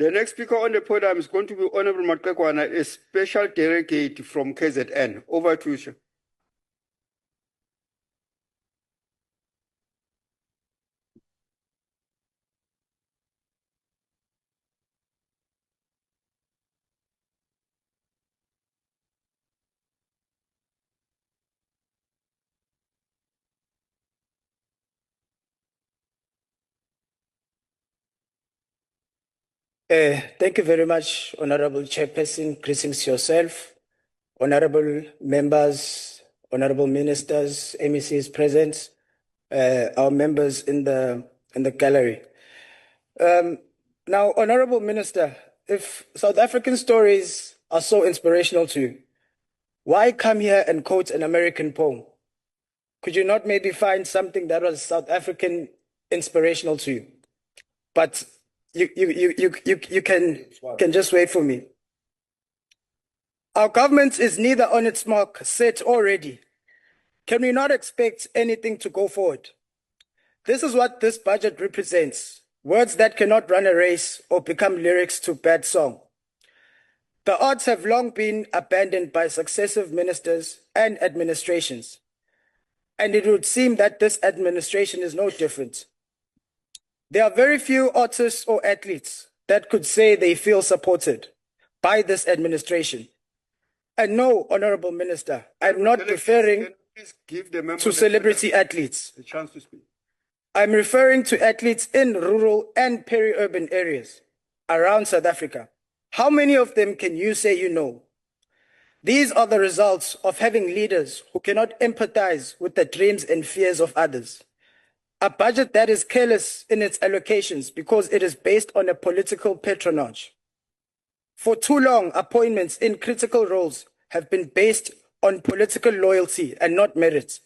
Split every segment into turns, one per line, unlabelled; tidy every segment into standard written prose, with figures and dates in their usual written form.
The next speaker on the podium is going to be Hon L Maxegwana, a special delegate from KZN. Over to you, sir.
Thank you very much, Honorable Chairperson. Greetings to yourself, honorable members, honorable ministers, MECs present, our members in the gallery. Now, Honorable Minister, if South African stories are so inspirational to you, why come here and quote an American poem? Could you not maybe find something that was South African inspirational to you? But you can just wait for me. Our government is neither on its mark, set or ready. Can we not expect anything to go forward? This is what this budget represents. Words that cannot run a race or become lyrics to bad song. The arts have long been abandoned by successive ministers and administrations. And it would seem that this administration is no different. There are very few artists or athletes that could say they feel supported by this administration. And no, Honorable Minister, I'm not referring to celebrity athletes.
A chance to speak.
I'm referring to athletes in rural and peri-urban areas around South Africa. How many of them can you say you know? These are the results of having leaders who cannot empathize with the dreams and fears of others. A budget that is careless in its allocations because it is based on a political patronage. For too long, appointments in critical roles have been based on political loyalty and not merit.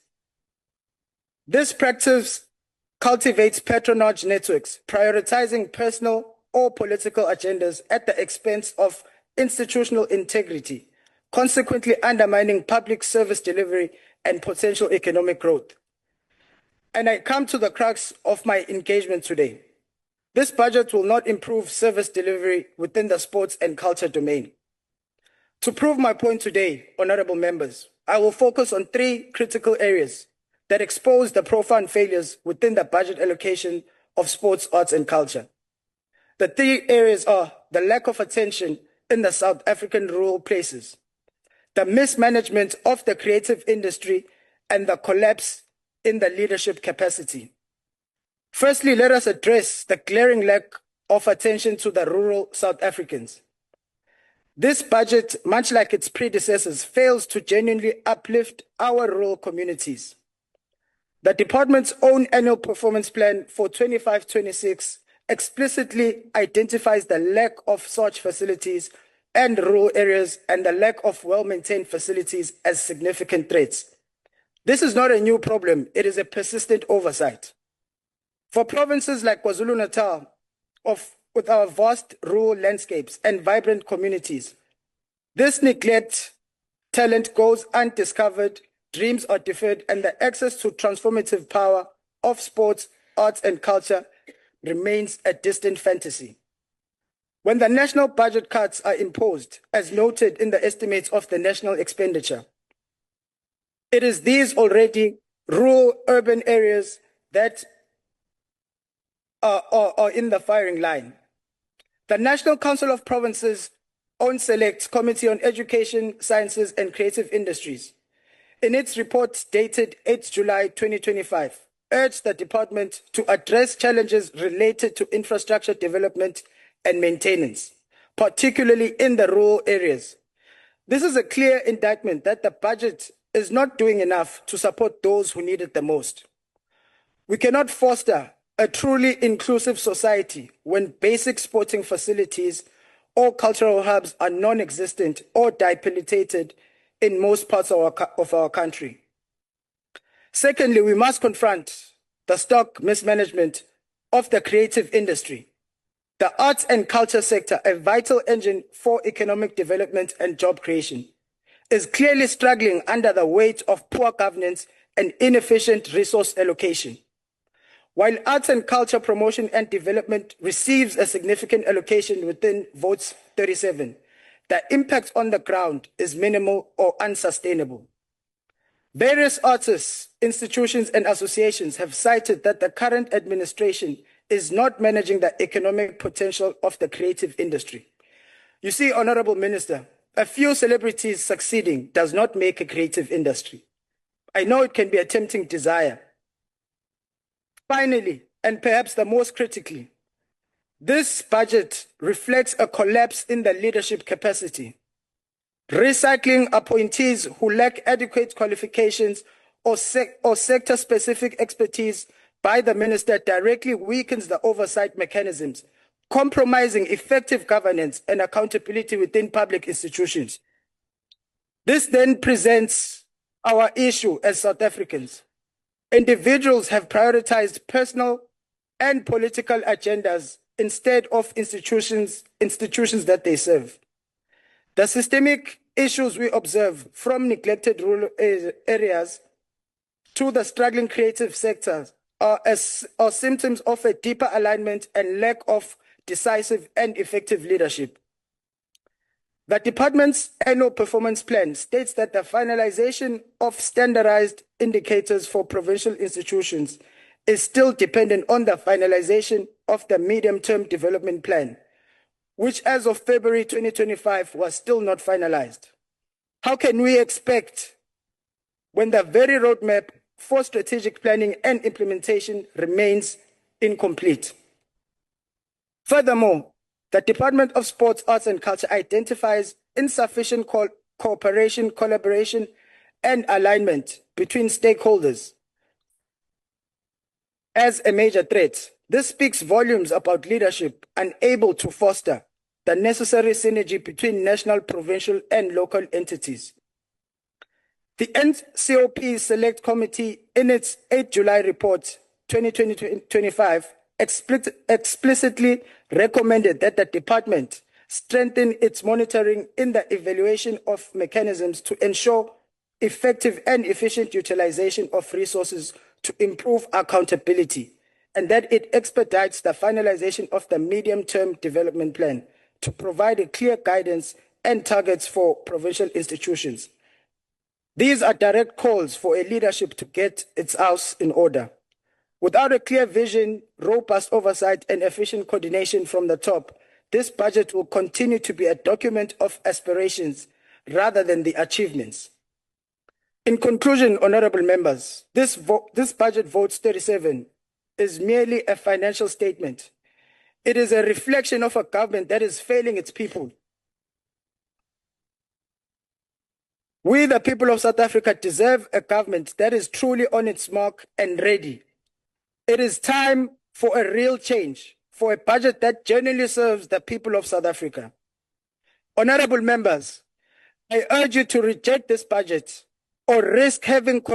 This practice cultivates patronage networks, prioritizing personal or political agendas at the expense of institutional integrity, consequently undermining public service delivery and potential economic growth. And I come to the crux of my engagement today. This budget will not improve service delivery within the sports and culture domain. To prove my point today, honorable members, I will focus on three critical areas that expose the profound failures within the budget allocation of sports, arts, and culture. The three areas are the lack of attention in the South African rural places, the mismanagement of the creative industry, and the collapse in the leadership capacity. Firstly, let us address the glaring lack of attention to the rural South Africans. This budget, much like its predecessors, fails to genuinely uplift our rural communities. The department's own annual performance plan for 25-26 explicitly identifies the lack of such facilities and rural areas and the lack of well-maintained facilities as significant threats. This is not a new problem, it is a persistent oversight. For provinces like KwaZulu-Natal, with our vast rural landscapes and vibrant communities, this neglect, talent goes undiscovered, dreams are deferred, and the access to transformative power of sports, arts, and culture remains a distant fantasy. When the national budget cuts are imposed, as noted in the estimates of the national expenditure, it is these already rural urban areas that are in the firing line. The National Council of Provinces own Select Committee on Education, Sciences and Creative Industries, in its report dated 8 July 2025, urged the department to address challenges related to infrastructure development and maintenance, particularly in the rural areas. This is a clear indictment that the budget is not doing enough to support those who need it the most. We cannot foster a truly inclusive society when basic sporting facilities or cultural hubs are non-existent or dilapidated in most parts of our country. Secondly, we must confront the stark mismanagement of the creative industry. The arts and culture sector, a vital engine for economic development and job creation, is clearly struggling under the weight of poor governance and inefficient resource allocation. While arts and culture promotion and development receives a significant allocation within votes 37, the impact on the ground is minimal or unsustainable. Various artists, institutions, and associations have cited that the current administration is not managing the economic potential of the creative industry. You see, Honorable Minister, a few celebrities succeeding does not make a creative industry. I know it can be a tempting desire. Finally, and perhaps the most critically, this budget reflects a collapse in the leadership capacity. Recycling appointees who lack adequate qualifications or sector-specific expertise by the minister directly weakens the oversight mechanisms, compromising effective governance and accountability within public institutions. This then presents our issue as South Africans. Individuals have prioritized personal and political agendas instead of institutions that they serve. The systemic issues we observe, from neglected rural areas to the struggling creative sectors, are symptoms of a deeper alignment and lack of decisive and effective leadership. The department's annual performance plan states that the finalization of standardized indicators for provincial institutions is still dependent on the finalization of the medium-term development plan, which as of February 2025 was still not finalized. How can we expect when the very roadmap for strategic planning and implementation remains incomplete? Furthermore, the Department of Sports, Arts and Culture identifies insufficient cooperation, collaboration, and alignment between stakeholders as a major threat. This speaks volumes about leadership unable to foster the necessary synergy between national, provincial, and local entities. The NCOP Select Committee, in its 8 July report 2020-25, explicitly recommended that the department strengthen its monitoring in the evaluation of mechanisms to ensure effective and efficient utilization of resources to improve accountability, and that it expedites the finalization of the medium-term development plan to provide a clear guidance and targets for provincial institutions. These are direct calls for a leadership to get its house in order. Without a clear vision, robust oversight, and efficient coordination from the top, this budget will continue to be a document of aspirations rather than the achievements. In conclusion, honorable members, this budget votes 37 is merely a financial statement. It is a reflection of a government that is failing its people. We, the people of South Africa, deserve a government that is truly on its mark and ready. It is time for a real change, for a budget that genuinely serves the people of South Africa. Honorable members, I urge you to reject this budget or risk having